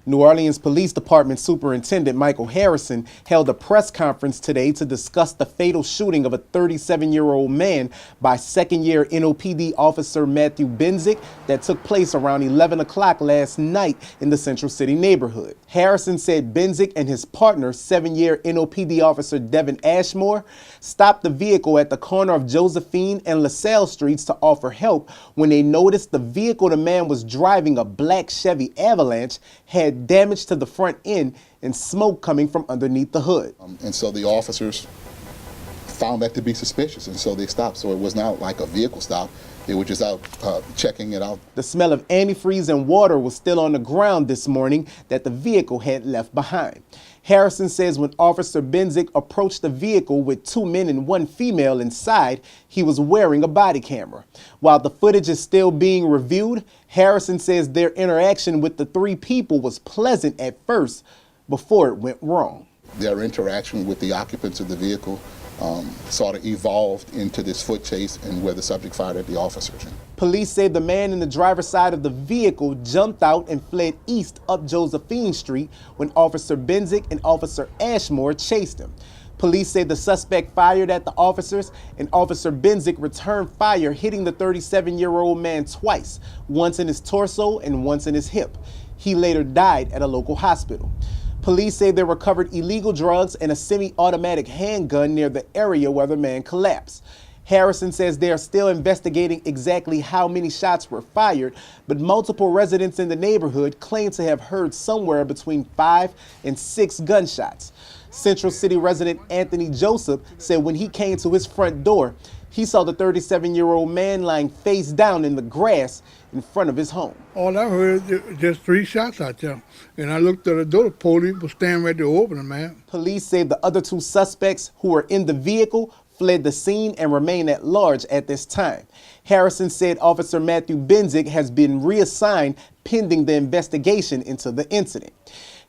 New Orleans Police Department Superintendent Michael Harrison held a press conference today to discuss the fatal shooting of a 37-year-old man by second-year NOPD officer Matthew Benzik that took place around 11 o'clock last night in the Central City neighborhood. Harrison said Benzik and his partner, 7-year NOPD officer Devin Ashmore, stopped the vehicle at the corner of Josephine and LaSalle Streets to offer help when they noticed the vehicle the man was driving, a black Chevy Avalanche, had damage to the front end and smoke coming from underneath the hood. And so the officers found that to be suspicious, and so they stopped. So it was not like a vehicle stop. They were just out checking it out. The smell of antifreeze and water was still on the ground this morning that the vehicle had left behind. Harrison says when Officer Benzik approached the vehicle with 2 men and 1 female inside, he was wearing a body camera. While the footage is still being reviewed, Harrison says their interaction with the 3 people was pleasant at first before it went wrong. Their interaction with the occupants of the vehicle sort of evolved into this foot chase and where the subject fired at the officers. Police say the man in the driver's side of the vehicle jumped out and fled east up Josephine Street when Officer Benzik and Officer Ashmore chased him. Police say the suspect fired at the officers and Officer Benzik returned fire, hitting the 37-year-old man twice, once in his torso and once in his hip. He later died at a local hospital. Police say they recovered illegal drugs and a semi-automatic handgun near the area where the man collapsed. Harrison says they are still investigating exactly how many shots were fired, but multiple residents in the neighborhood claim to have heard somewhere between 5 and 6 gunshots. Central City resident Anthony Joseph said when he came to his front door, he saw the 37-year-old man lying face down in the grass in front of his home. All I heard was just 3 shots out there. And I looked at the door, the police was standing ready to open them, man. Police say the other 2 suspects who were in the vehicle fled the scene and remain at large at this time. Harrison said Officer Matthew Benzik has been reassigned pending the investigation into the incident.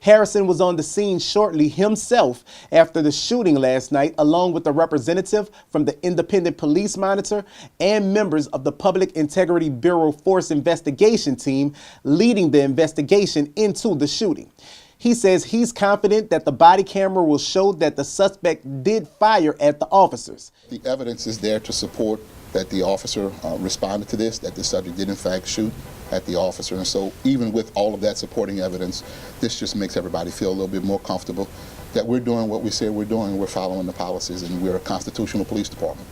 Harrison was on the scene shortly himself after the shooting last night, along with a representative from the Independent Police Monitor and members of the Public Integrity Bureau Force Investigation Team leading the investigation into the shooting. He says he's confident that the body camera will show that the suspect did fire at the officers. The evidence is there to support that the officer responded to this, that the subject did in fact shoot at the officer. And so even with all of that supporting evidence, this just makes everybody feel a little bit more comfortable that we're doing what we say we're doing. We're following the policies, and we're a constitutional police department.